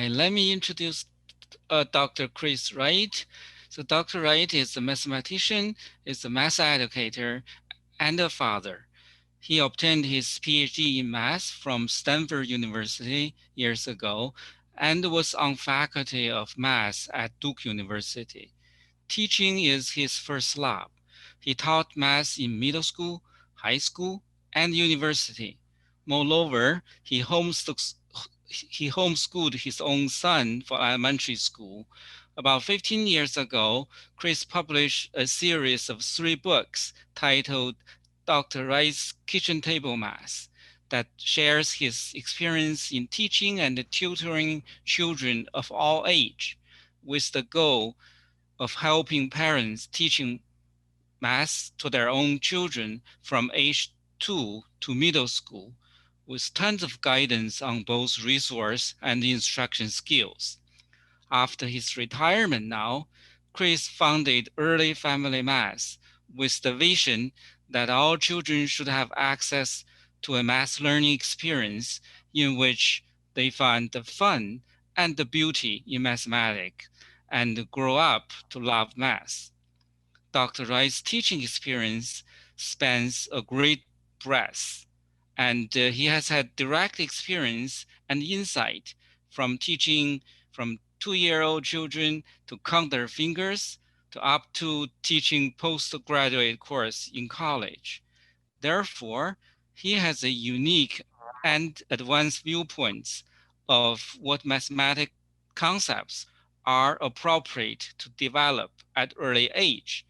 Let me introduce Dr. Chris Wright. So Dr. Wright is a mathematician, is a math educator, and a father. He obtained his PhD in math from Stanford University years ago and was on faculty of math at Duke University. Teaching is his first love. He taught math in middle school, high school, and university. Moreover, he homeschooled his own son for elementary school. About 15 years ago, Chris published a series of 3 books titled Dr. Wright's Kitchen Table Math that shares his experience in teaching and tutoring children of all age with the goal of helping parents teaching math to their own children from age 2 to middle school, with tons of guidance on both resource and instruction skills. After his retirement now, Chris founded Early Family Math with the vision that all children should have access to a math learning experience in which they find the fun and the beauty in mathematics and grow up to love math. Dr. Wright's teaching experience spans a great breadth, and he has had direct experience and insight from teaching from 2-year-old children to count their fingers to up to teaching postgraduate course in college. Therefore, he has a unique and advanced viewpoints of what mathematical concepts are appropriate to develop at early age,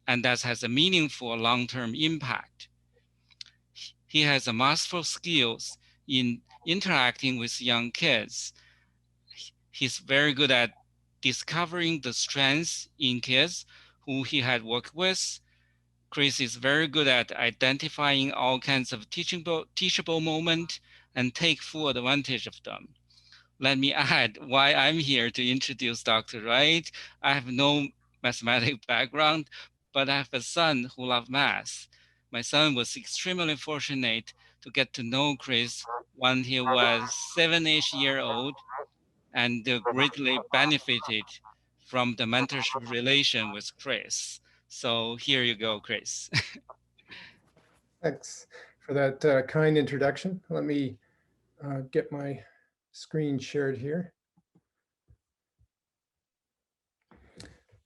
and that has a meaningful long-term impact. He has a masterful skills in interacting with young kids. He's very good at discovering the strengths in kids who he had worked with. Chris is very good at identifying all kinds of teachable moments and take full advantage of them. Let me add why I'm here to introduce Dr. Wright. I have no mathematics background, but I have a son who loves math. My son was extremely fortunate to get to know Chris when he was 7-ish years old and greatly benefited from the mentorship relation with Chris. So here you go, Chris. Thanks for that kind introduction. Let me get my screen shared here.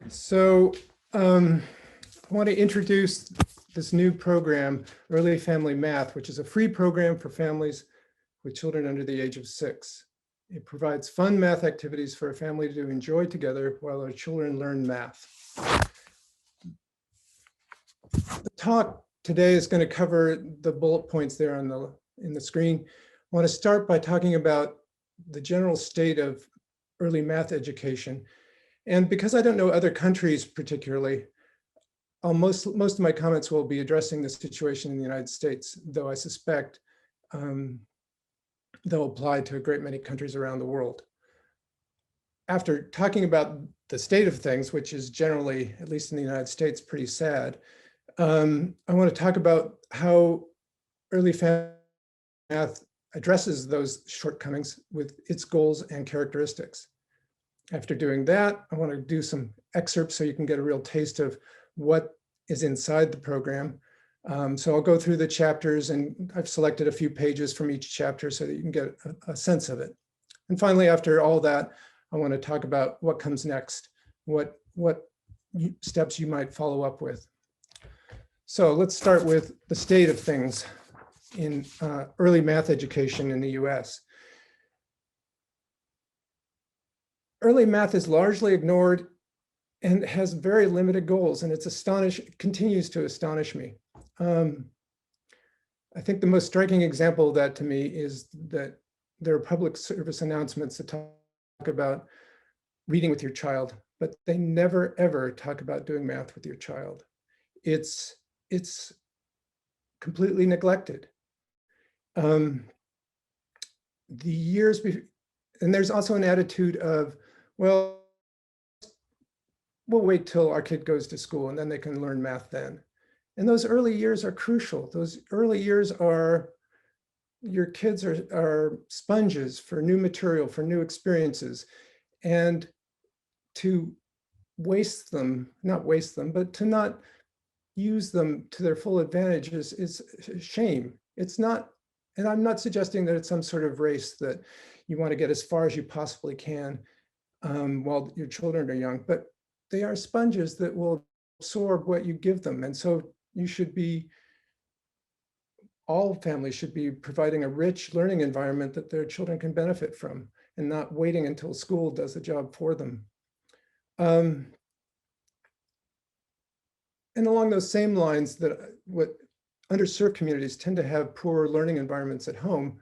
So I want to introduce this new program, Early Family Math, which is a free program for families with children under the age of 6. It provides fun math activities for a family to enjoy together while their children learn math. The talk today is going to cover the bullet points there on in the screen. I want to start by talking about the general state of early math education. And because I don't know other countries particularly, most of my comments will be addressing the situation in the United States, though I suspect they'll apply to a great many countries around the world. After talking about the state of things, which is generally, at least in the United States, pretty sad, I want to talk about how early family math addresses those shortcomings with its goals and characteristics. After doing that, I want to do some excerpts so you can get a real taste of what is inside the program. So I'll go through the chapters, and I've selected a few pages from each chapter so that you can get a sense of it. And finally, after all that, I want to talk about what comes next, what steps you might follow up with. So let's start with the state of things in early math education in the US. Early math is largely ignored and has very limited goals, and continues to astonish me. I think the most striking example of that to me is that there are public service announcements that talk about reading with your child, but they never ever talk about doing math with your child. It's completely neglected. And there's also an attitude of, well, we'll wait till our kid goes to school and then they can learn math then. And those early years are crucial. Those early years are your kids are sponges for new material, for new experiences, and to waste them, not waste them, but to not use them to their full advantage is shame. It's not, and I'm not suggesting that it's some sort of race that you want to get as far as you possibly can while your children are young, but they are sponges that will absorb what you give them. And so you should be, all families should be providing a rich learning environment that their children can benefit from and not waiting until school does the job for them. And along those same lines, that what underserved communities tend to have poor learning environments at home,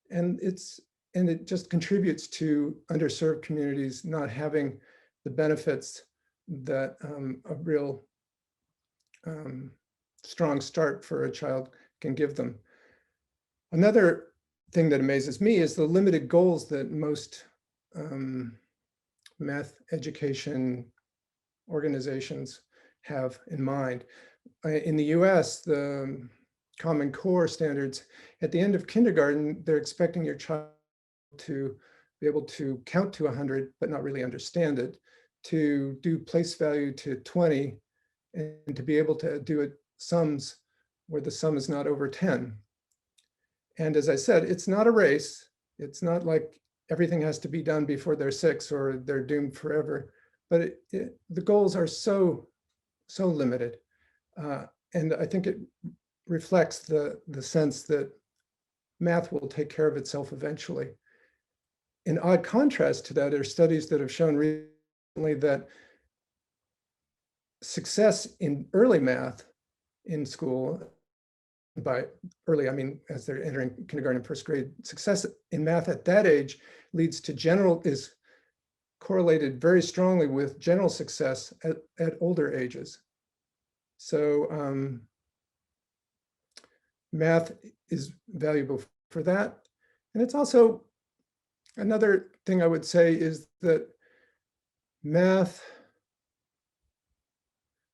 and it just contributes to underserved communities not having the benefits that a real strong start for a child can give them. Another thing that amazes me is the limited goals that most math education organizations have in mind. In the US, the Common Core standards, at the end of kindergarten, they're expecting your child to be able to count to 100, but not really understand it, to do place value to 20, and to be able to do it sums where the sum is not over 10. And as I said, it's not a race. It's not like everything has to be done before they're 6 or they're doomed forever. But the goals are so limited. And I think it reflects the sense that math will take care of itself eventually. In odd contrast to that are studies that have shown recently that success in early math in school, by early, I mean, as they're entering kindergarten and first grade, success in math at that age is correlated very strongly with general success at older ages. So math is valuable for that. And it's also, another thing I would say is that math,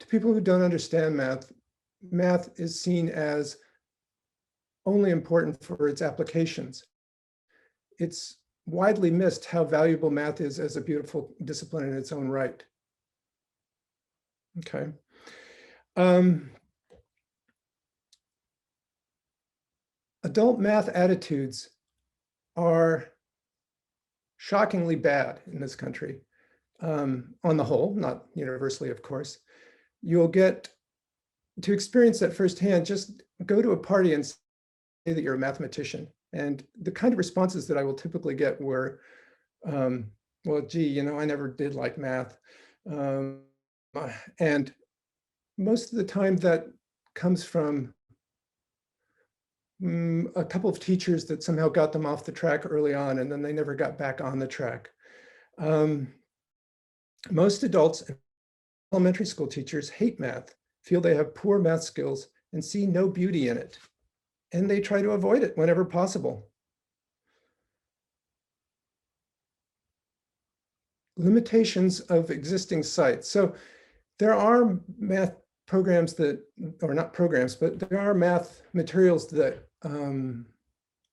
to people who don't understand math is seen as only important for its applications. It's widely missed how valuable math is as a beautiful discipline in its own right. Okay. Adult math attitudes are shockingly bad in this country, on the whole, not universally, of course. You'll get to experience that firsthand. Just go to a party and say that you're a mathematician. And the kind of responses that I will typically get were, well, gee, I never did like math. And most of the time that comes from a couple of teachers that somehow got them off the track early on, and then they never got back on the track. Most adults and elementary school teachers hate math, feel they have poor math skills, and see no beauty in it. And they try to avoid it whenever possible. Limitations of existing sites. So there are math programs that, or not programs, but there are math materials that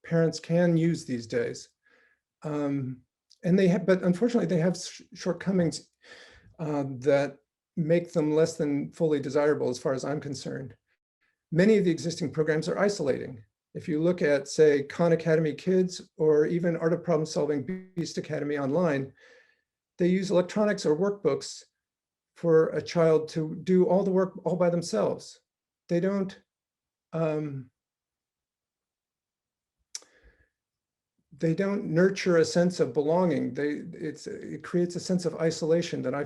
parents can use these days. And they have, but unfortunately they have shortcomings that make them less than fully desirable as far as I'm concerned. Many of the existing programs are isolating. If you look at, say, Khan Academy Kids or even Art of Problem Solving Beast Academy online, they use electronics or workbooks for a child to do all the work all by themselves. They don't nurture a sense of belonging. It creates a sense of isolation that I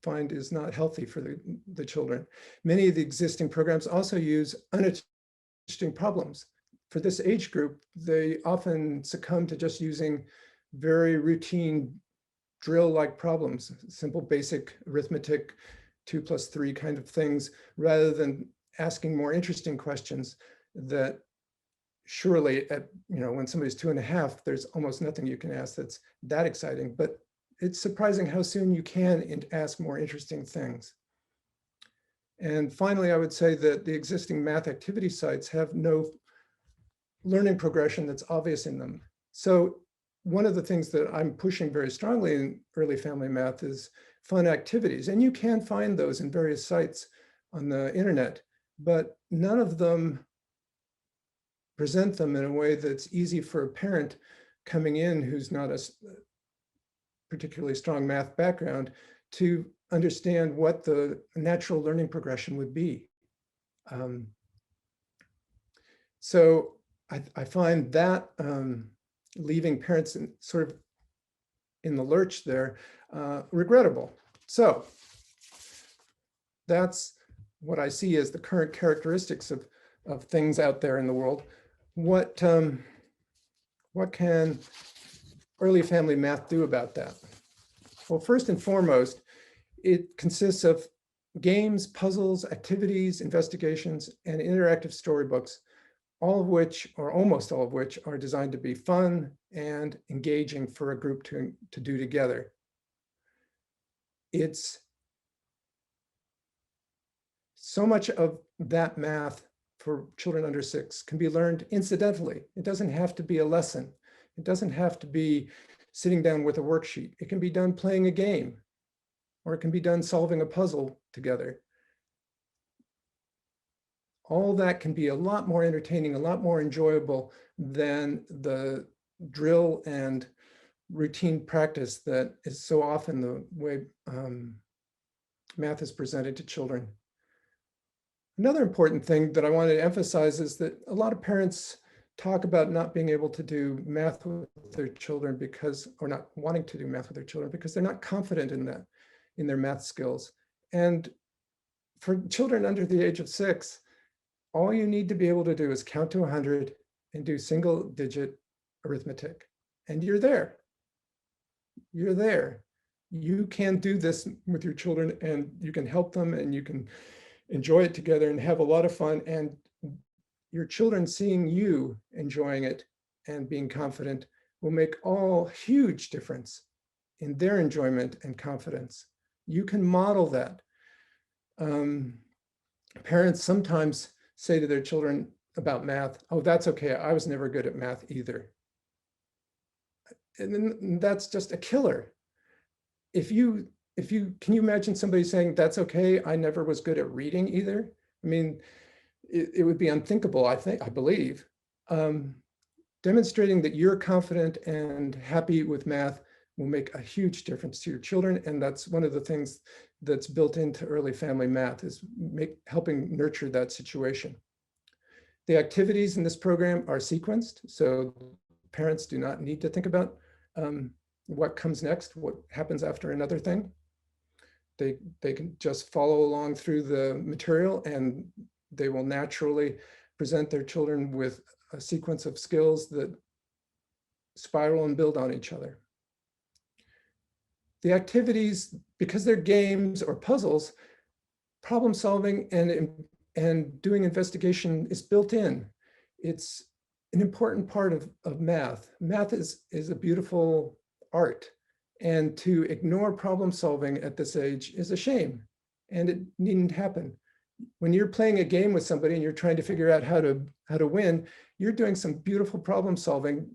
find is not healthy for the children. Many of the existing programs also use uninteresting problems. For this age group, they often succumb to just using very routine drill-like problems, simple basic arithmetic, 2 + 3 kind of things, rather than asking more interesting questions that surely when somebody's 2.5, there's almost nothing you can ask that's that exciting, but it's surprising how soon you can ask more interesting things. And finally, I would say that the existing math activity sites have no learning progression that's obvious in them. So one of the things that I'm pushing very strongly in early family math is fun activities. And you can find those in various sites on the internet, but none of them present them in a way that's easy for a parent coming in who's not a particularly strong math background to understand what the natural learning progression would be. So I find that leaving parents sort of in the lurch there regrettable. So that's what I see as the current characteristics of things out there in the world. What can early family math do about that? Well, first and foremost, it consists of games, puzzles, activities, investigations, and interactive storybooks, all of which, or almost all of which, are designed to be fun and engaging for a group to do together. It's so much of that math for children under 6 can be learned incidentally. It doesn't have to be a lesson. It doesn't have to be sitting down with a worksheet. It can be done playing a game, or it can be done solving a puzzle together. All that can be a lot more entertaining, a lot more enjoyable than the drill and routine practice that is so often the way math is presented to children. Another important thing that I wanted to emphasize is that a lot of parents talk about not being able to do math with their children because, or not wanting to do math with their children because they're not confident in that, in their math skills. And for children under the age of 6, all you need to be able to do is count to 100 and do single digit arithmetic. And you're there. You're there. You can do this with your children, and you can help them, and you can enjoy it together and have a lot of fun. And your children seeing you enjoying it and being confident will make all huge difference in their enjoyment and confidence. You can model that. Parents sometimes say to their children about math, oh, that's okay, I was never good at math either. And then that's just a killer. Can you imagine somebody saying, that's okay, I never was good at reading either? I mean, it would be unthinkable, I believe. Demonstrating that you're confident and happy with math will make a huge difference to your children. And that's one of the things that's built into early family math, is helping nurture that situation. The activities in this program are sequenced, so parents do not need to think about what comes next, what happens after another thing. They can just follow along through the material, and they will naturally present their children with a sequence of skills that spiral and build on each other. The activities, because they're games or puzzles, problem solving and doing investigation is built in. It's an important part of math. Math is a beautiful art, and to ignore problem solving at this age is a shame, and it needn't happen. When you're playing a game with somebody and you're trying to figure out how to win, you're doing some beautiful problem solving,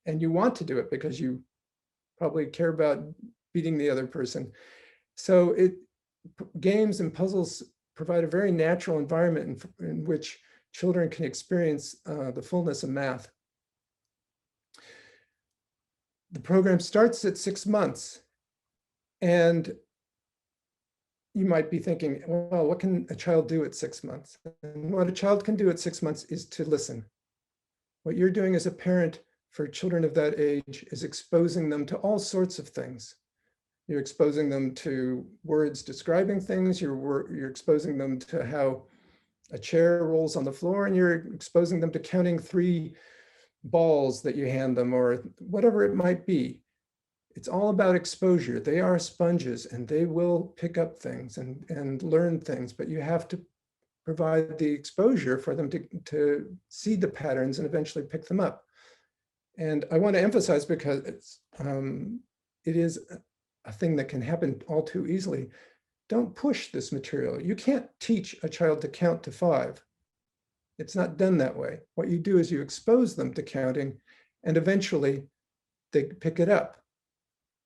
and you want to do it because you probably care about beating the other person. So games and puzzles provide a very natural environment in which children can experience the fullness of math. The program starts at 6 months, and you might be thinking, well, what can a child do at 6 months? And what a child can do at 6 months is to listen. What you're doing as a parent for children of that age is exposing them to all sorts of things. You're exposing them to words describing things, you're exposing them to how a chair rolls on the floor, and you're exposing them to counting 3 balls that you hand them, or whatever it might be. It's all about exposure. They are sponges, and they will pick up things and learn things, but you have to provide the exposure for them to see the patterns and eventually pick them up. And I want to emphasize, because it is a thing that can happen all too easily. Don't push this material. You can't teach a child to count to 5. It's not done that way. What you do is you expose them to counting, and eventually they pick it up.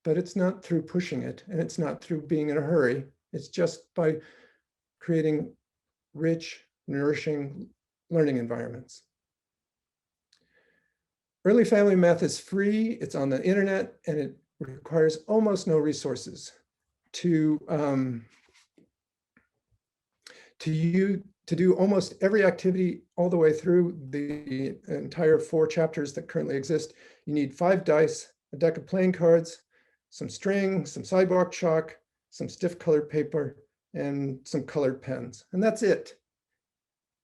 But it's not through pushing it, and it's not through being in a hurry. It's just by creating rich, nourishing learning environments. Early family math is free, it's on the internet, and it requires almost no resources to do almost every activity all the way through the entire 4 chapters that currently exist. You need 5 dice, a deck of playing cards, some string, some sidewalk chalk, some stiff colored paper, and some colored pens. And that's it.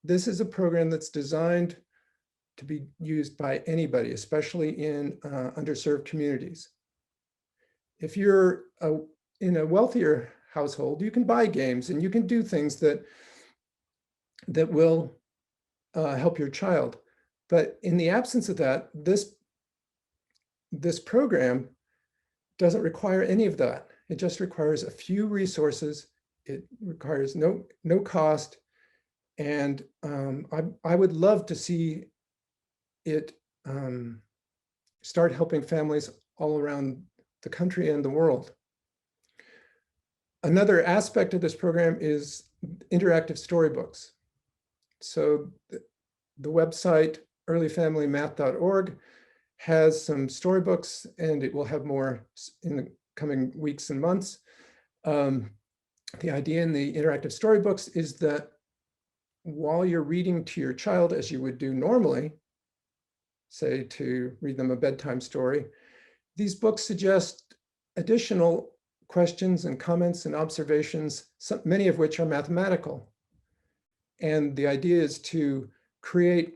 This is a program that's designed to be used by anybody, especially in underserved communities. If you're in a wealthier household, you can buy games and you can do things that will help your child. But in the absence of that, this program doesn't require any of that. It just requires a few resources. It requires no cost. And I would love to see it start helping families all around the country and the world. Another aspect of this program is interactive storybooks. So the website earlyfamilymath.org has some storybooks, and it will have more in the coming weeks and months. The idea in the interactive storybooks is that while you're reading to your child, as you would do normally, say to read them a bedtime story, these books suggest additional questions and comments and observations, many of which are mathematical. And the idea is to create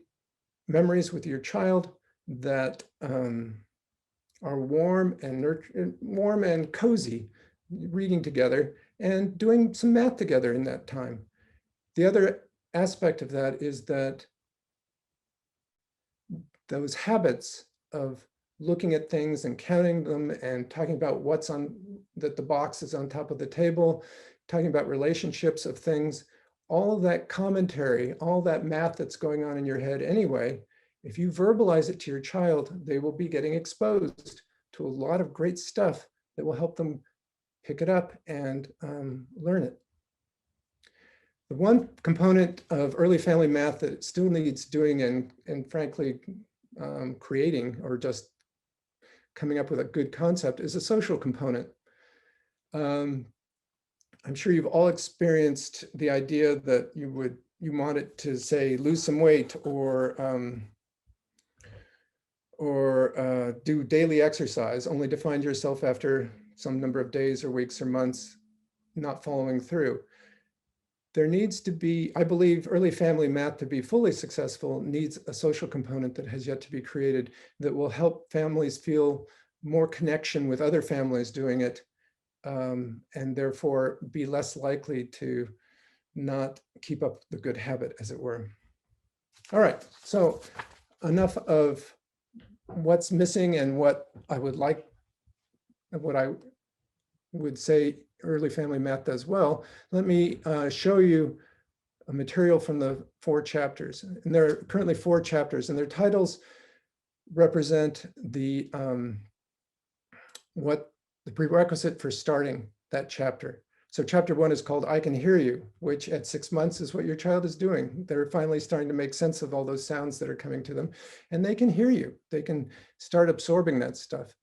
memories with your child that are warm and cozy, reading together and doing some math together in that time. The other aspect of that is that those habits of looking at things and counting them and talking about what's on, that the box is on top of the table, talking about relationships of things, all of that commentary, all that math that's going on in your head anyway, if you verbalize it to your child, they will be getting exposed to a lot of great stuff that will help them pick it up and learn it. The one component of early family math that still needs doing and frankly creating or just coming up with a good concept is a social component. I'm sure you've all experienced the idea that you want it to say lose some weight or do daily exercise, only to find yourself after some number of days or weeks or months not following through. There needs to be, I believe, early family math to be fully successful needs a social component that has yet to be created that will help families feel more connection with other families doing it, and therefore be less likely to not keep up the good habit, as it were. All right, so enough of what's missing and what I would say early family math does well. Let me show you a material from the 4 chapters. And there are currently 4 chapters, and their titles represent the prerequisite for starting that chapter. So chapter 1 is called I Can Hear You, which at 6 months is what your child is doing. They're finally starting to make sense of all those sounds that are coming to them, and they can hear you. They can start absorbing that stuff.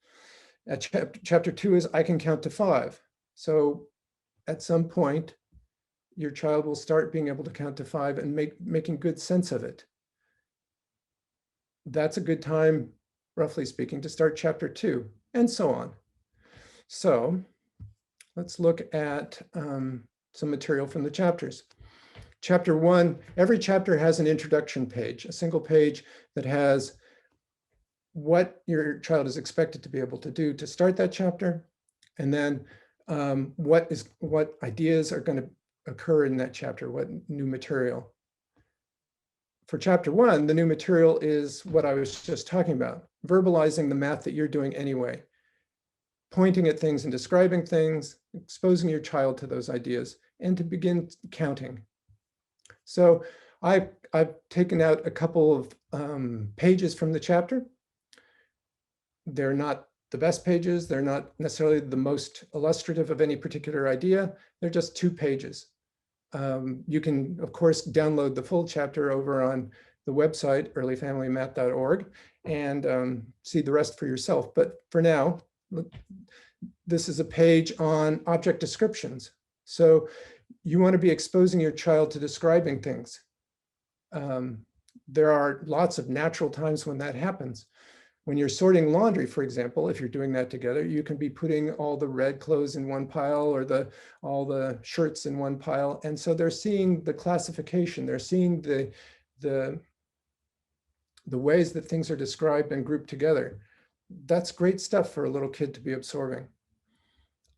At chapter 2 is I Can Count to 5. So at some point, your child will start being able to count to 5 and making good sense of it. That's a good time, roughly speaking, to start chapter 2, and so on. So let's look at some material from the chapters. Chapter 1, every chapter has an introduction page, a single page that has what your child is expected to be able to do to start that chapter, and then what ideas are going to occur in that chapter, what new material. For chapter 1, the new material is what I was just talking about, verbalizing the math that you're doing anyway, pointing at things and describing things, exposing your child to those ideas, and to begin counting. So I've taken out a couple of pages from the chapter. They're not the best pages. They're not necessarily the most illustrative of any particular idea. They're just 2 pages. You can, of course, download the full chapter over on the website, earlyfamilymath.org, and see the rest for yourself. But for now, this is a page on object descriptions. So you want to be exposing your child to describing things. There are lots of natural times when that happens. When you're sorting laundry, for example, if you're doing that together, you can be putting all the red clothes in one pile or all the shirts in one pile. And so they're seeing the classification, they're seeing the ways that things are described and grouped together. That's great stuff for a little kid to be absorbing.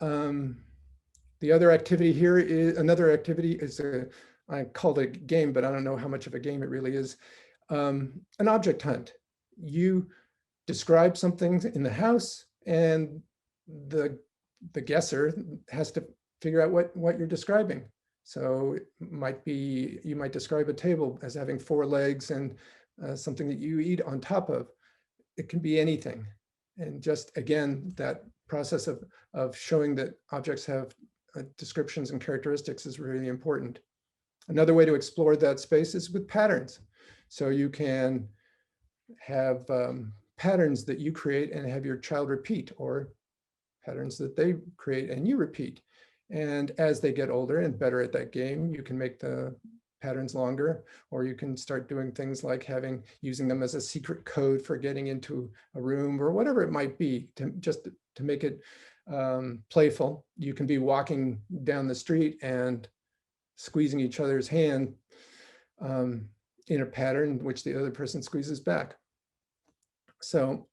The other activity here is, I called it a game, but I don't know how much of a game it really is. An object hunt. You describe something in the house, and the guesser has to figure out what you're describing. So it might be, you might describe a table as having 4 legs and something that you eat on top of. It can be anything. And just, again, that process of showing that objects have descriptions and characteristics is really important. Another way to explore that space is with patterns. So you can have patterns that you create and have your child repeat, or patterns that they create and you repeat. And as they get older and better at that game, you can make the patterns longer, or you can start doing things like using them as a secret code for getting into a room, or whatever it might be, to make it playful. You can be walking down the street and squeezing each other's hand in a pattern which the other person squeezes back. So,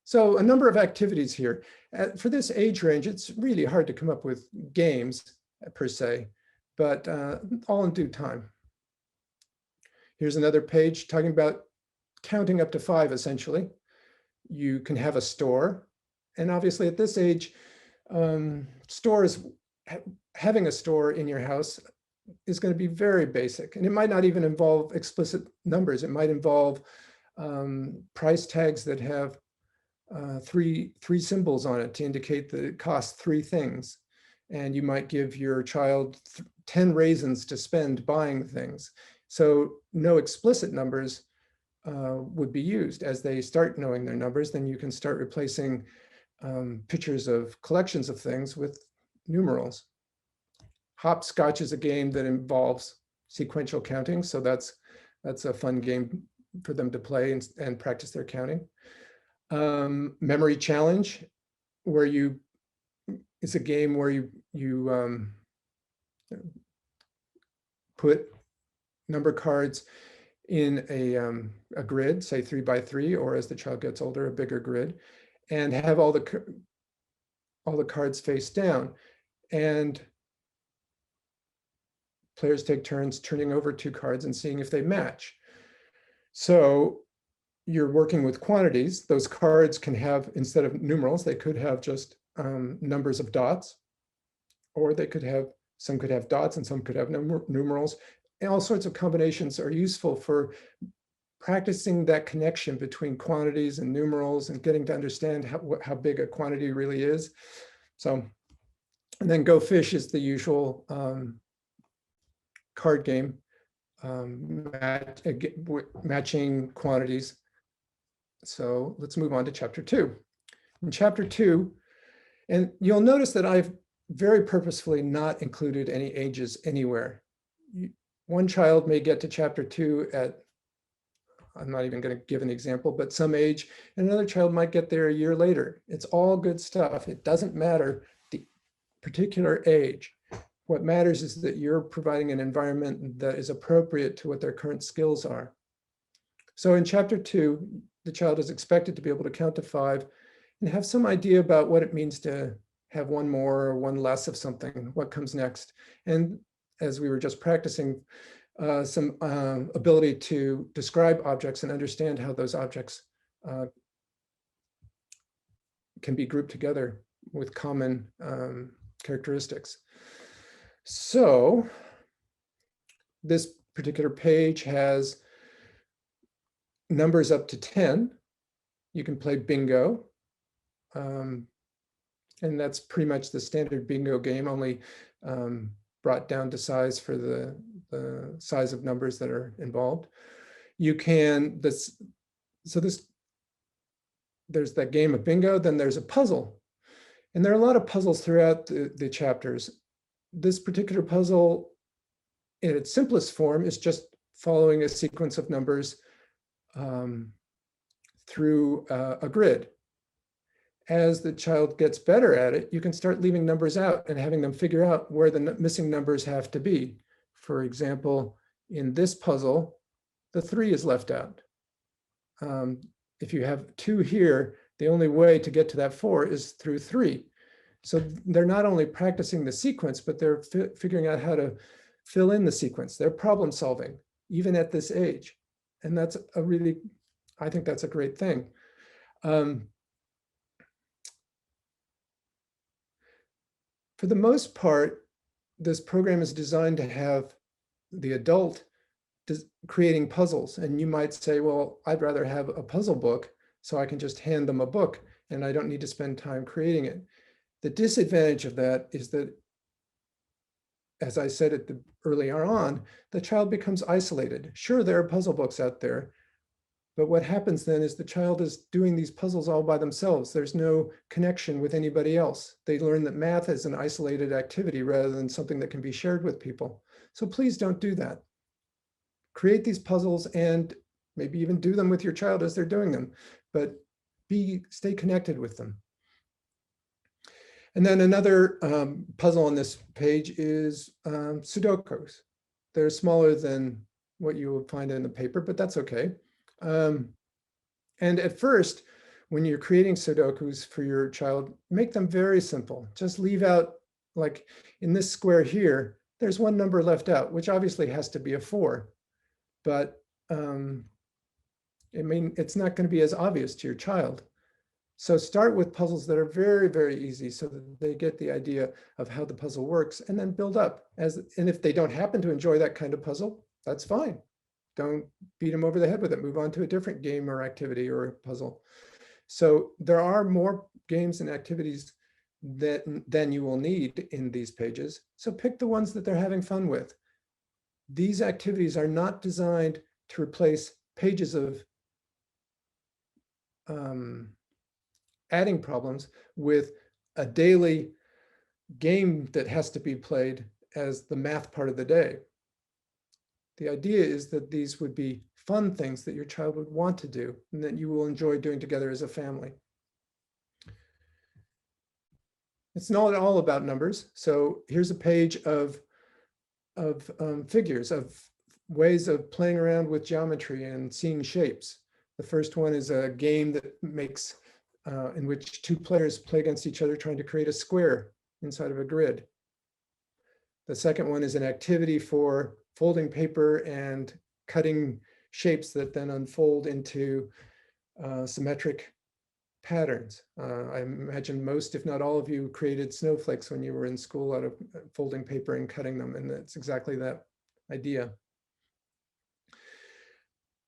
so a number of activities here. For this age range, it's really hard to come up with games per se, but all in due time. Here's another page talking about counting up to 5, essentially. You can have a store. And obviously at this age, having a store in your house is going to be very basic. And it might not even involve explicit numbers. It might involve price tags that have three symbols on it to indicate that it costs 3 things. And you might give your child 10 raisins to spend buying things. So no explicit numbers would be used. As they start knowing their numbers, then you can start replacing pictures of collections of things with numerals. Hopscotch is a game that involves sequential counting. So that's a fun game for them to play and practice their counting. Memory challenge, it's a game where you put number cards in a grid, say 3 by 3, or as the child gets older, a bigger grid, and have all the cards face down. And players take turns turning over 2 cards and seeing if they match. So you're working with quantities. Those cards can have, instead of numerals, they could have just numbers of dots, or some could have dots and some could have numerals. And all sorts of combinations are useful for practicing that connection between quantities and numerals and getting to understand how big a quantity really is. So, and then Go Fish is the usual card game, matching quantities. So let's move on to chapter 2. In chapter 2, and you'll notice that I've very purposefully not included any ages anywhere. One child may get to chapter 2 at, I'm not even going to give an example, but some age, and another child might get there a year later. It's all good stuff. It doesn't matter the particular age. What matters is that you're providing an environment that is appropriate to what their current skills are. So in chapter 2, the child is expected to be able to count to 5 and have some idea about what it means to have one more or one less of something, what comes next. And as we were just practicing, some ability to describe objects and understand how those objects can be grouped together with common characteristics. So this particular page has numbers up to 10. You can play bingo. And that's pretty much the standard bingo game, only brought down to size for the size of numbers that are involved. You can, there's that game of bingo, then there's a puzzle. And there are a lot of puzzles throughout the chapters. This particular puzzle, in its simplest form, is just following a sequence of numbers through a grid. As the child gets better at it, you can start leaving numbers out and having them figure out where the missing numbers have to be. For example, in this puzzle, the 3 is left out. If you have 2 here, the only way to get to that 4 is through 3. So they're not only practicing the sequence, but they're figuring out how to fill in the sequence. They're problem solving, even at this age. And that's I think that's a great thing. For the most part, this program is designed to have the adult creating puzzles. And you might say, well, I'd rather have a puzzle book so I can just hand them a book and I don't need to spend time creating it. The disadvantage of that is that, as I said earlier on, the child becomes isolated. Sure, there are puzzle books out there, but what happens then is the child is doing these puzzles all by themselves. There's no connection with anybody else. They learn that math is an isolated activity rather than something that can be shared with people. So please don't do that. Create these puzzles and maybe even do them with your child as they're doing them, but stay connected with them. And then another puzzle on this page is Sudokus. They're smaller than what you would find in the paper, but that's okay. And at first, when you're creating Sudokus for your child, make them very simple. Just leave out, like in this square here, there's one number left out, which obviously has to be a 4. But it's not going to be as obvious to your child. So start with puzzles that are very, very easy so that they get the idea of how the puzzle works and then build up. And if they don't happen to enjoy that kind of puzzle, that's fine. Don't beat them over the head with it. Move on to a different game or activity or puzzle. So there are more games and activities than you will need in these pages. So pick the ones that they're having fun with. These activities are not designed to replace pages of adding problems with a daily game that has to be played as the math part of the day. The idea is that these would be fun things that your child would want to do and that you will enjoy doing together as a family. It's not all about numbers. So here's a page of figures, of ways of playing around with geometry and seeing shapes. The first one is a game that makes in which 2 players play against each other trying to create a square inside of a grid. The second one is an activity for folding paper and cutting shapes that then unfold into symmetric patterns. I imagine most, if not all of you, created snowflakes when you were in school out of folding paper and cutting them, and that's exactly that idea.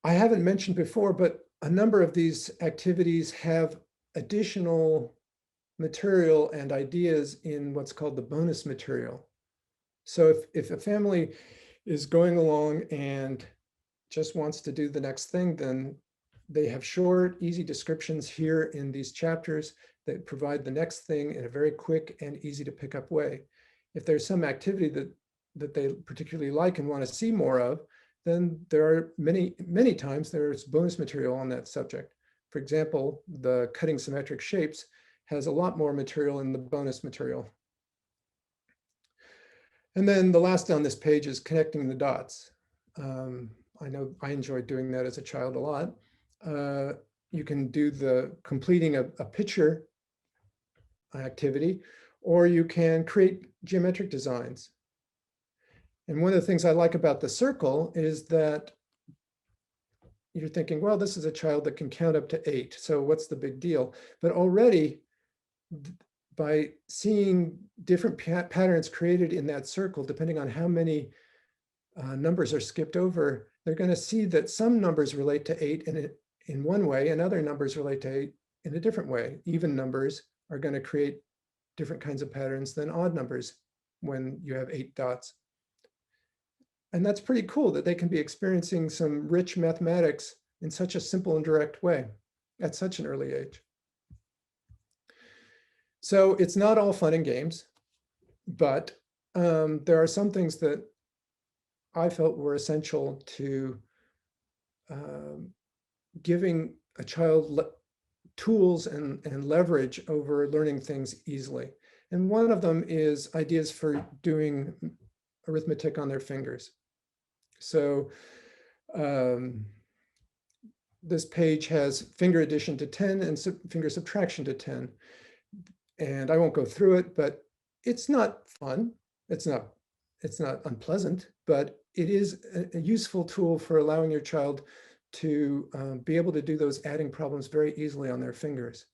I haven't mentioned before, but a number of these activities have additional material and ideas in what's called the bonus material. So if a family is going along and just wants to do the next thing, then they have short, easy descriptions here in these chapters that provide the next thing in a very quick and easy to pick up way. If there's some activity that they particularly like and want to see more of, then there are many times there's bonus material on that subject. For example, the cutting symmetric shapes has a lot more material in the bonus material. And then the last on this page is connecting the dots. I know I enjoyed doing that as a child a lot. You can do the completing a picture activity, or you can create geometric designs. And one of the things I like about the circle is that you're thinking, well, this is a child that can count up to 8, so what's the big deal? But already, by seeing different patterns created in that circle, depending on how many numbers are skipped over, they're going to see that some numbers relate to 8 in one way and other numbers relate to 8 in a different way. Even numbers are going to create different kinds of patterns than odd numbers when you have 8 dots. And that's pretty cool that they can be experiencing some rich mathematics in such a simple and direct way at such an early age. So it's not all fun and games, but there are some things that I felt were essential to giving a child tools and leverage over learning things easily. And one of them is ideas for doing arithmetic on their fingers. So this page has finger addition to 10 and finger subtraction to 10. And I won't go through it, but it's not fun. It's not unpleasant, but it is a useful tool for allowing your child to be able to do those adding problems very easily on their fingers.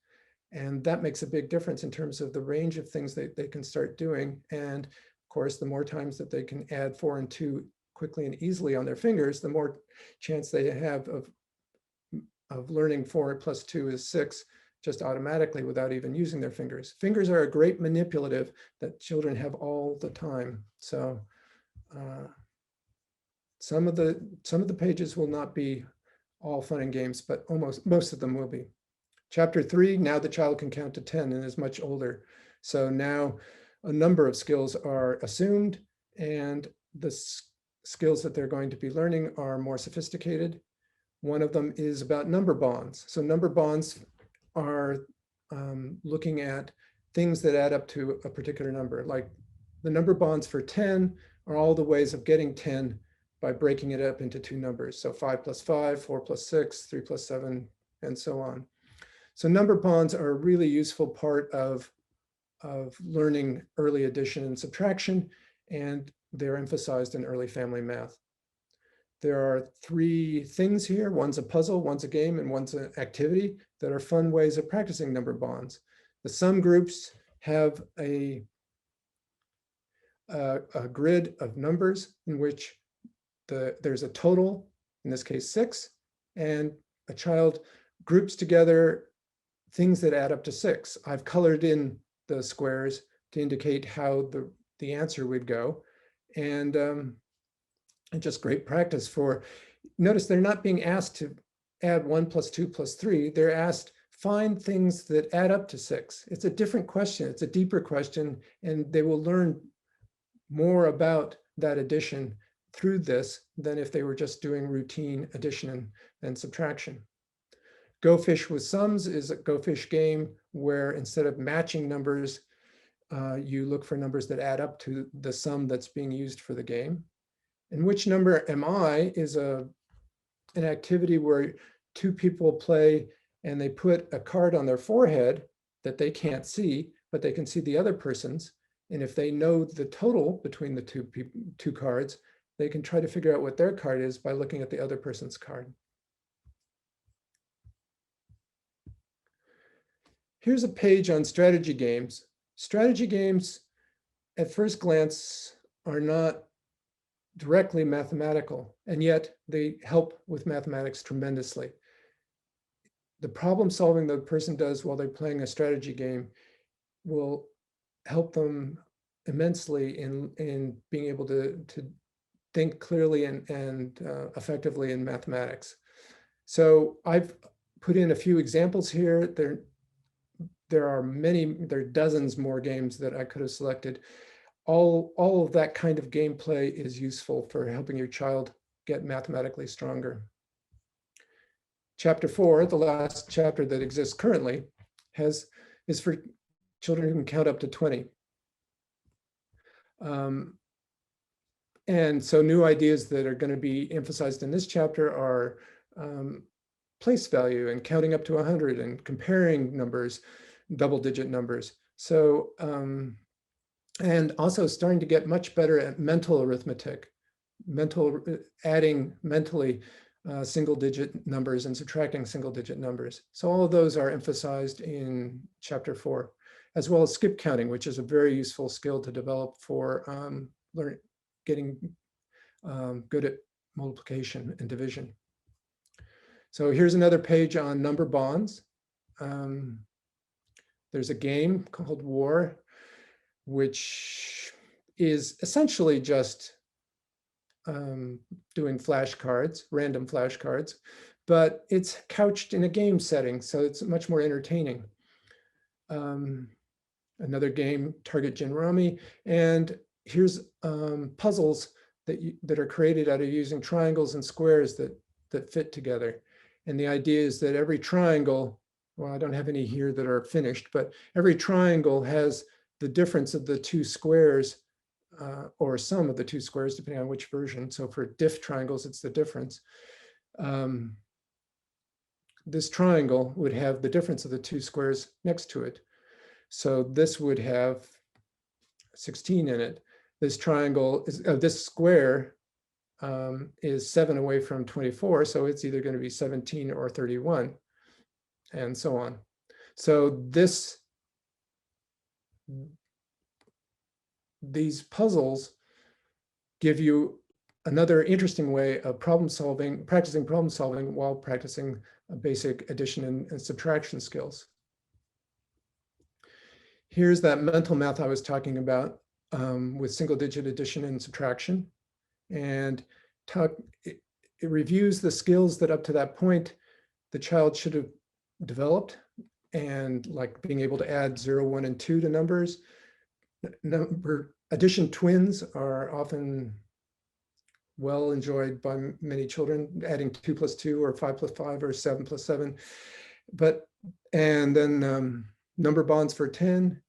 And that makes a big difference in terms of the range of things that they can start doing. And of course, the more times that they can add 4 and 2 quickly and easily on their fingers, the more chance they have of learning 4 plus 2 is 6 just automatically without even using their fingers. Fingers are a great manipulative that children have all the time. So some of the pages will not be all fun and games, but most of them will be. Chapter 3, now the child can count to 10 and is much older. So now a number of skills are assumed, and the skills that they're going to be learning are more sophisticated. One of them is about number bonds. So number bonds are looking at things that add up to a particular number. Like the number bonds for 10 are all the ways of getting 10 by breaking it up into 2 numbers. So 5 plus 5, 4 plus 6, 3 plus 7, and so on. So number bonds are a really useful part of learning early addition and subtraction, and they're emphasized in early family math. There are 3 things here. One's a puzzle, one's a game, and one's an activity that are fun ways of practicing number bonds. The sum groups have a grid of numbers in which there's a total, in this case 6, and a child groups together things that add up to 6. I've colored in the squares to indicate how the answer would go. And just great practice for, notice they're not being asked to add 1 plus 2 plus 3. They're asked, find things that add up to 6. It's a different question. It's a deeper question, and they will learn more about that addition through this than if they were just doing routine addition and subtraction. Go Fish with Sums is a Go Fish game where instead of matching numbers, you look for numbers that add up to the sum that's being used for the game. And Which Number Am I is an activity where 2 people play and they put a card on their forehead that they can't see, but they can see the other person's. And if they know the total between the two cards, they can try to figure out what their card is by looking at the other person's card. Here's a page on strategy games. Strategy games, at first glance, are not directly mathematical, and yet they help with mathematics tremendously. The problem solving the person does while they're playing a strategy game will help them immensely in being able to think clearly and effectively in mathematics. So I've put in a few examples here. There are dozens more games that I could have selected. All of that kind of gameplay is useful for helping your child get mathematically stronger. Chapter 4, the last chapter that exists currently, is for children who can count up to 20. And so new ideas that are going to be emphasized in this chapter are place value and counting up to 100 and comparing numbers, double-digit numbers. So, and also starting to get much better at mental arithmetic, adding mentally single-digit numbers and subtracting single-digit numbers. So all of those are emphasized in chapter 4, as well as skip counting, which is a very useful skill to develop for getting good at multiplication and division. So here's another page on number bonds. There's a game called War, which is essentially just doing flashcards, random flashcards, but it's couched in a game setting, so it's much more entertaining. Another game, Target Gin Rummy, and here's puzzles that are created out of using triangles and squares that fit together. And the idea is that every triangle, well, I don't have any here that are finished, but every triangle has the difference of the two squares, or sum of the two squares, depending on which version. So for diff triangles, it's the difference. This triangle would have the difference of the two squares next to it. So this would have 16 in it. This triangle is, this square is 7 away from 24, so it's either going to be 17 or 31, and so on. So these puzzles give you another interesting way of practicing problem solving while practicing basic addition and subtraction skills. Here's that mental math I was talking about with single digit addition and subtraction. And it reviews the skills that up to that point the child should have developed, and like being able to add 0, 1, and 2 to numbers. Number addition twins are often well enjoyed by many children, adding 2 plus 2 or 5 plus 5 or 7 plus 7. And then number bonds for 10.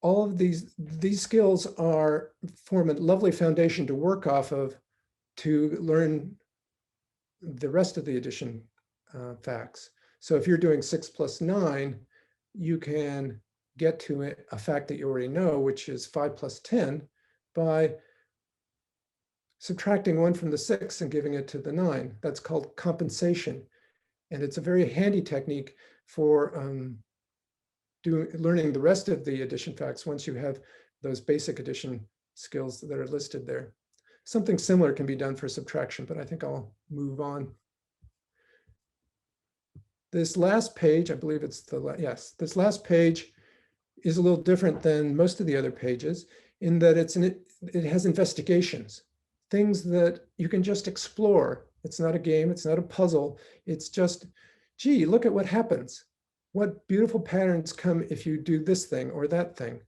All of these skills form a lovely foundation to work off of to learn the rest of the addition facts. So if you're doing 6 plus 9, you can get to a fact that you already know, which is 5 plus 10, by subtracting 1 from the 6 and giving it to the 9. That's called compensation. And it's a very handy technique for learning the rest of the addition facts once you have those basic addition skills that are listed there. Something similar can be done for subtraction, but I think I'll move on. This last page, I believe it's this last page is a little different than most of the other pages in that it has investigations, things that you can just explore. It's not a game, it's not a puzzle. It's just, gee, look at what happens. What beautiful patterns come if you do this thing or that thing.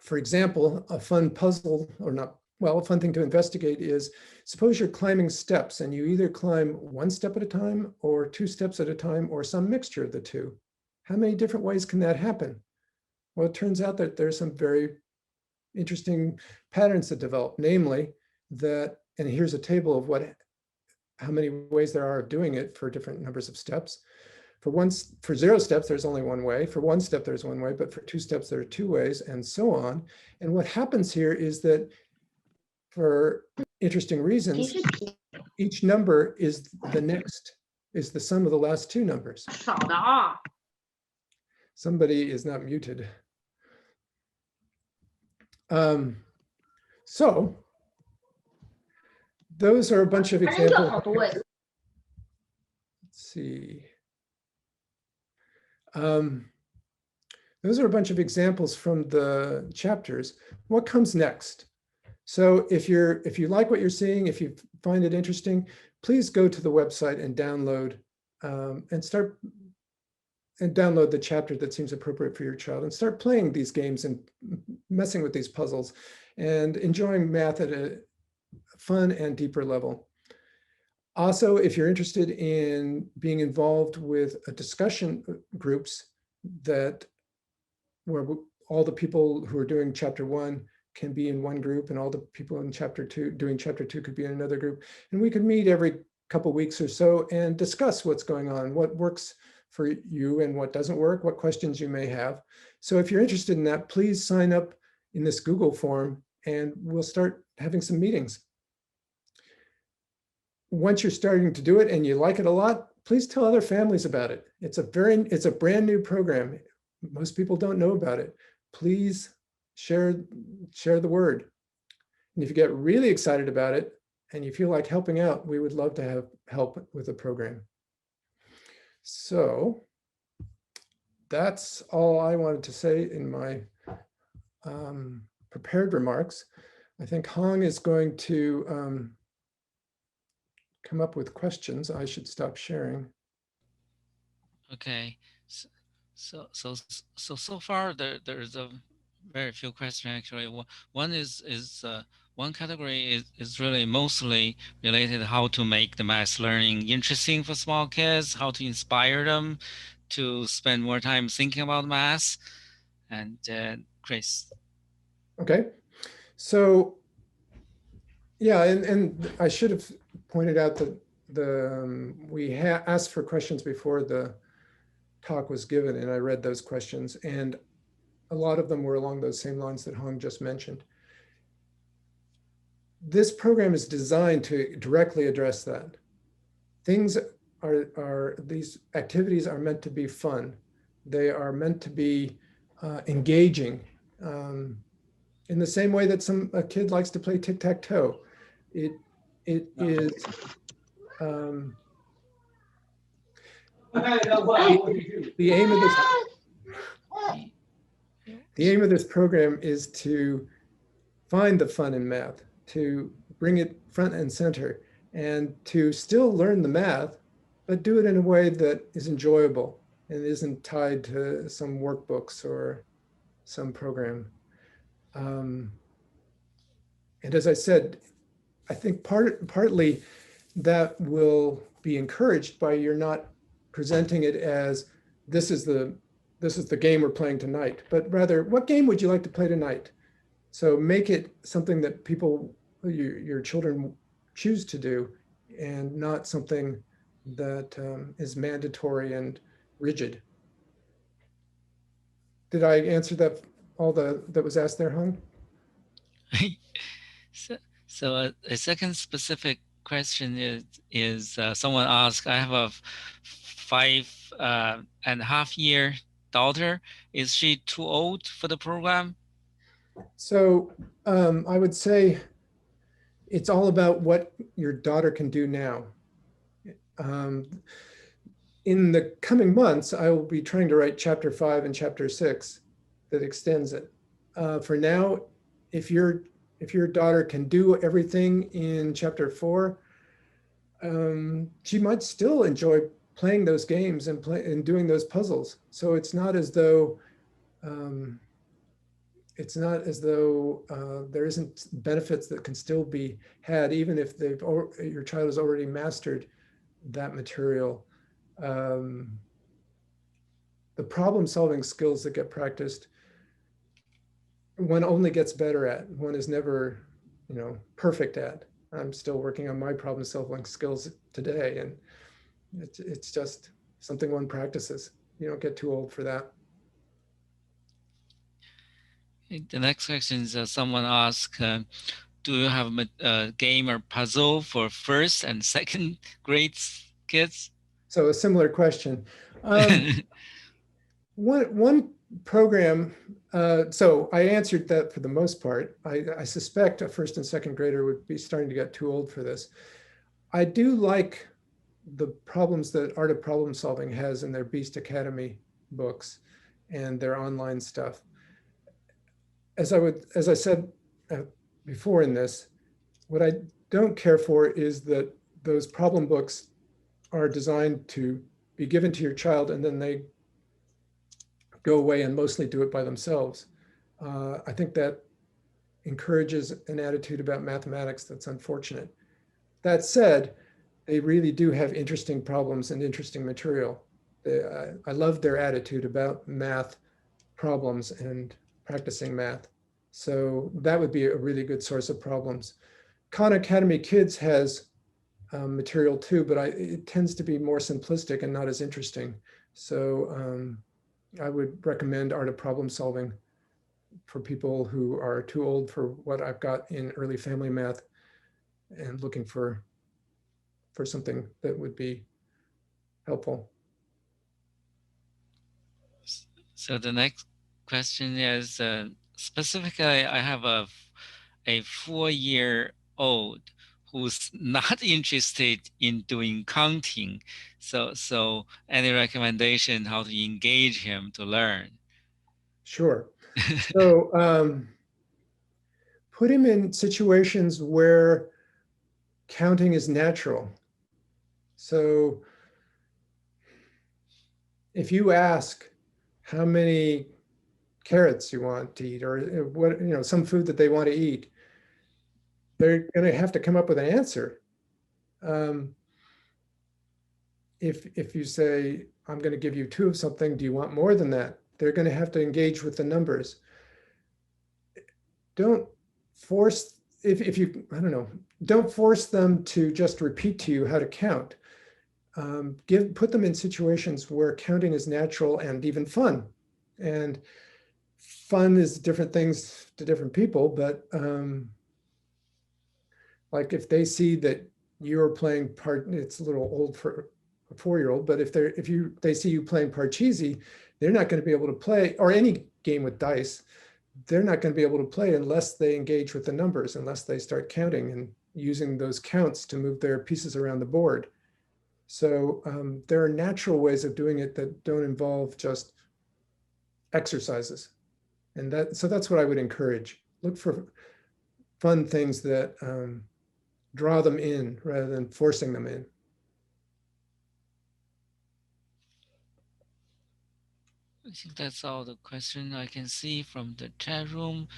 For example, a fun puzzle, or not, well, a fun thing to investigate is, suppose you're climbing steps and you either climb 1 step at a time or 2 steps at a time or some mixture of the two. How many different ways can that happen? Well, it turns out that there's some very interesting patterns that develop, namely that, and here's a table of how many ways there are of doing it for different numbers of steps. For 0 steps, there's only 1 way. For 1 step, there's 1 way, but for 2 steps, there are 2 ways, and so on. And what happens here is that, for interesting reasons, each number is the sum of the last 2 numbers. Somebody is not muted. So those are a bunch of examples. Let's see. Those are a bunch of examples from the chapters. What comes next? So if you like what you're seeing, if you find it interesting, please go to the website and download download the chapter that seems appropriate for your child and start playing these games and messing with these puzzles and enjoying math at a fun and deeper level. Also, if you're interested in being involved with a discussion groups where all the people who are doing chapter 1 can be in one group and all the people in chapter 2 doing chapter 2 could be in another group. And we could meet every couple weeks or so and discuss what's going on, what works for you and what doesn't work, what questions you may have. So if you're interested in that, please sign up in this Google form and we'll start having some meetings. Once you're starting to do it and you like it a lot, please tell other families about it. It's a brand new program. Most people don't know about it. Please share the word. And if you get really excited about it and you feel like helping out, we would love to have help with the program. So that's all I wanted to say in my prepared remarks. I think Hong is going to come up with questions. I should stop sharing. Okay. So far there's a very few questions actually. One is one category is really mostly related to how to make the math learning interesting for small kids, how to inspire them to spend more time thinking about math. And Chris. Okay. So yeah, and I should have pointed out that we asked for questions before the talk was given, and I read those questions, and a lot of them were along those same lines that Hong just mentioned. This program is designed to directly address that. These activities are meant to be fun. They are meant to be engaging in the same way that a kid likes to play tic-tac-toe. It is the aim of this program is to find the fun in math, to bring it front and center, and to still learn the math, but do it in a way that is enjoyable and isn't tied to some workbooks or some program. And as I said, I think partly that will be encouraged by you're not presenting it as this is the game we're playing tonight, but rather, what game would you like to play tonight? So make it something that your children choose to do, and not something that is mandatory and rigid. Did I answer that that was asked there, Hung? So a second specific question is someone asked, I have a 5.5-year daughter. Is she too old for the program? So I would say it's all about what your daughter can do now. In the coming months, I will be trying to write chapter 5 and chapter 6 that extends it. For now, if your daughter can do everything in chapter 4, she might still enjoy playing those games and doing those puzzles. So it's not as though there isn't benefits that can still be had, even if your child has already mastered that material. The problem-solving skills that get practiced, one only gets better at. One is never, perfect at. I'm still working on my problem-solving skills today, and it's just something one practices. You don't get too old for that. The next question is someone asked, do you have a game or puzzle for first and second grade kids? So a similar question. One program, so I answered that for the most part. I suspect a first and second grader would be starting to get too old for this. I do like the problems that Art of Problem Solving has in their Beast Academy books and their online stuff. As I said before in this, what I don't care for is that those problem books are designed to be given to your child and then they go away and mostly do it by themselves. I think that encourages an attitude about mathematics that's unfortunate. That said, they really do have interesting problems and interesting material. I love their attitude about math problems and practicing math. So that would be a really good source of problems. Khan Academy Kids has material too, but it tends to be more simplistic and not as interesting. So I would recommend Art of Problem Solving for people who are too old for what I've got in early family math and looking for something that would be helpful. So the next question is specifically, I have a a 4-year-old who's not interested in doing counting. So any recommendation how to engage him to learn? Sure. So put him in situations where counting is natural. So if you ask how many carrots you want to eat, or what, some food that they want to eat, they're going to have to come up with an answer. If you say, I'm going to give you 2 of something, do you want more than that? They're going to have to engage with the numbers. Don't force, if you, I don't know, don't force them to just repeat to you how to count. Put them in situations where counting is natural and even fun. And fun is different things to different people, but like if they see that you're playing it's a little old for a 4-year-old, but if they see you playing Parcheesi, they're not going to be able to play, or any game with dice, they're not going to be able to play unless they engage with the numbers, unless they start counting and using those counts to move their pieces around the board. So there are natural ways of doing it that don't involve just exercises. And so that's what I would encourage. Look for fun things that draw them in rather than forcing them in. I think that's all the question I can see from the chat room.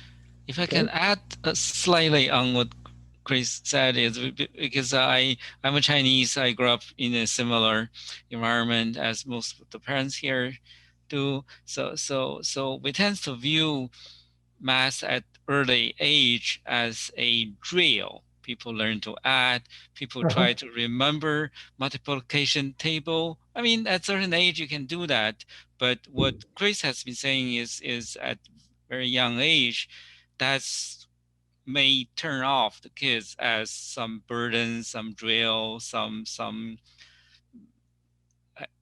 If I Okay. can add slightly on what Chris said, is because I'm a Chinese, I grew up in a similar environment as most of the parents here do. So we tend to view math at early age as a drill. People learn to add, people try to remember multiplication table. I mean, at certain age, you can do that. But what Chris has been saying is at very young age, that's may turn off the kids as some burden, some drill, some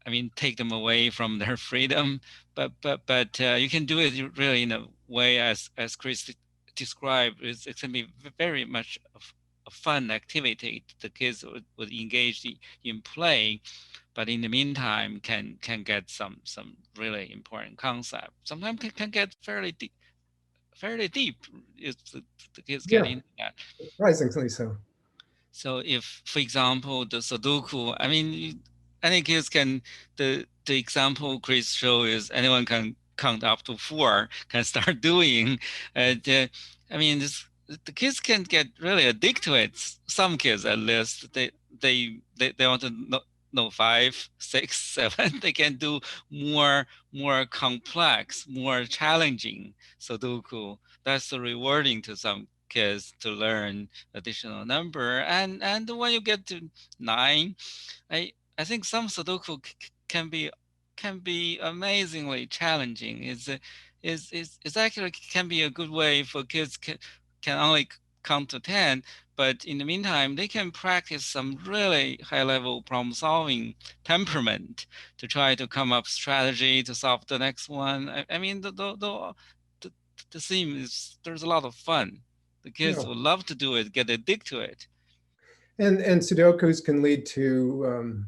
I mean, take them away from their freedom. But you can do it really in a way as Chris described. It can be very much a fun activity. The kids would engage in play, but in the meantime can get some really important concept. Sometimes can get fairly deep. Fairly deep if the kids get into that. Surprisingly so. So if, for example, the Sudoku, I mean, any kids can, the example Chris showed is anyone can count up to 4, can start doing. I mean, the kids can get really addicted to it. Some kids, at least, they want to know 5, 6, 7. They can do more complex, more challenging Sudoku. That's rewarding to some kids to learn additional number. And when you get to 9, I think some Sudoku can be amazingly challenging. It's actually can be a good way for kids can only count to 10, but in the meantime they can practice some really high level problem solving temperament to try to come up strategy to solve the next one. I mean the theme is there's a lot of fun. The kids would love to do it, get addicted to it. And Sudokus can lead to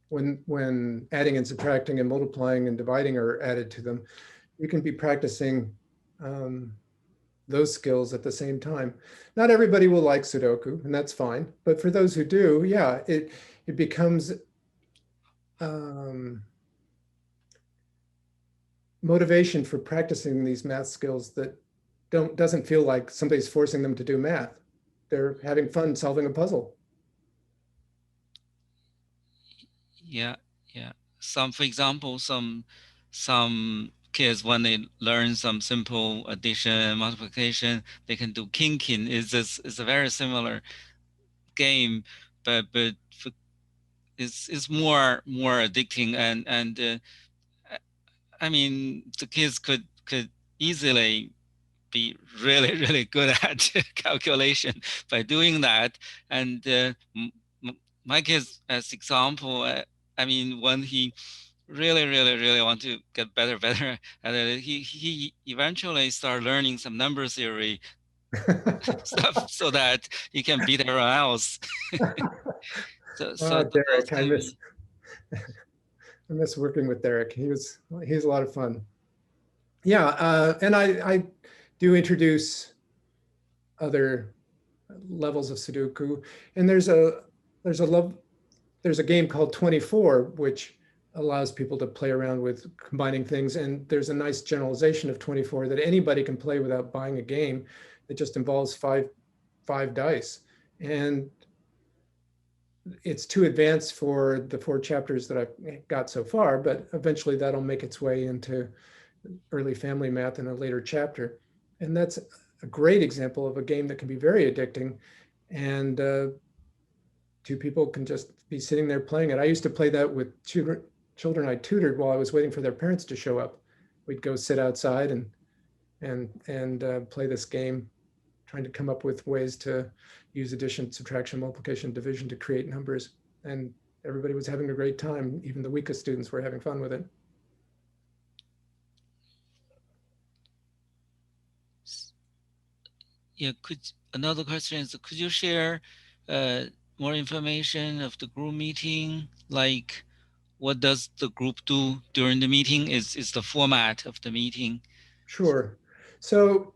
when adding and subtracting and multiplying and dividing are added to them, you can be practicing those skills at the same time. Not everybody will like Sudoku, and that's fine. But for those who do, yeah, it becomes motivation for practicing these math skills that doesn't feel like somebody's forcing them to do math. They're having fun solving a puzzle. Yeah. For example, some kids, when they learn some simple addition, multiplication, they can do kinkin. Is a very similar game, but it's more addicting and I mean the kids could easily be really good at calculation by doing that. And my kids, as example, I mean, when he really want to get better, and he eventually started learning some number theory stuff so that you can beat everyone else. So those Derek, can be. I miss working with Derek. He's a lot of fun. Yeah, and I do introduce other levels of Sudoku, and there's a game called 24, which allows people to play around with combining things. And there's a nice generalization of 24 that anybody can play without buying a game. It just involves five dice. And it's too advanced for the 4 chapters that I've got so far, but eventually that'll make its way into early family math in a later chapter. And that's a great example of a game that can be very addicting. And 2 people can just be sitting there playing it. I used to play that with children I tutored while I was waiting for their parents to show up. We'd go sit outside and play this game, trying to come up with ways to use addition, subtraction, multiplication, division to create numbers. And everybody was having a great time. Even the weakest students were having fun with it. Yeah, another question is, could you share more information of the group meeting? Like, what does the group do during the meeting? Is the format of the meeting? Sure. So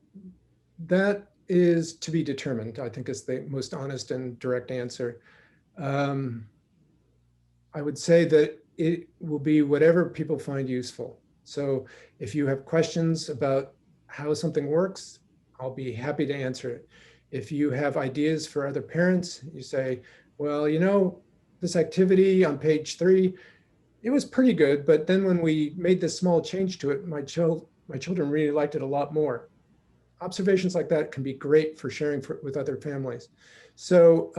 that is to be determined, I think, is the most honest and direct answer. I would say that it will be whatever people find useful. So if you have questions about how something works, I'll be happy to answer it. If you have ideas for other parents, you say, well, this activity on page 3, it was pretty good, but then when we made this small change to it, my children really liked it a lot more. Observations like that can be great for sharing with other families. So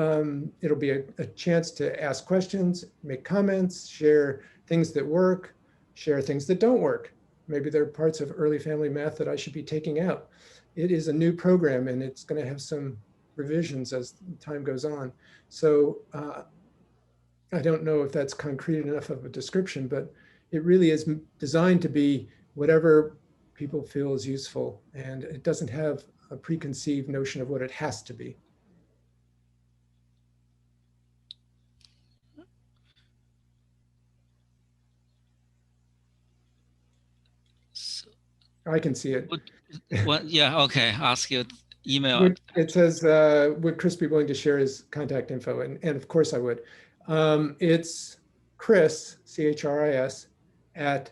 it'll be a chance to ask questions, make comments, share things that work, share things that don't work. Maybe there are parts of early family math that I should be taking out. It is a new program and it's going to have some revisions as time goes on. So I don't know if that's concrete enough of a description, but it really is designed to be whatever people feel is useful, and it doesn't have a preconceived notion of what it has to be. So, I can see it. Yeah, okay, ask your email. It says, would Chris be willing to share his contact info? And of course I would. It's Chris, Chris, at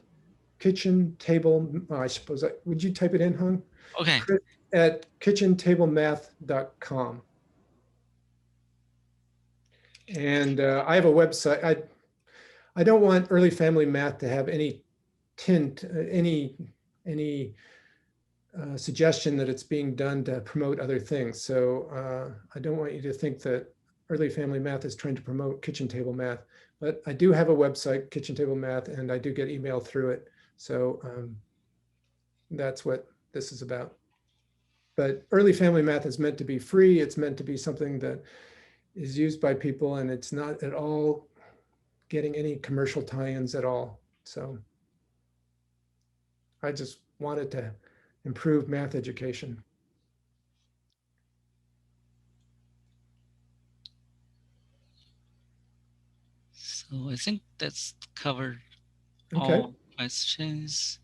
kitchen table, I suppose, would you type it in, Hung? Okay. Chris at kitchentablemath.com. And I have a website. I don't want early family math to have any tint, any suggestion that it's being done to promote other things. So I don't want you to think that early family math is trying to promote kitchen table math, but I do have a website, Kitchen Table Math, and I do get email through it. So that's what this is about. But early family math is meant to be free. It's meant to be something that is used by people, and it's not at all getting any commercial tie-ins at all. So I just wanted to improve math education. So I think that's covered Okay. all questions.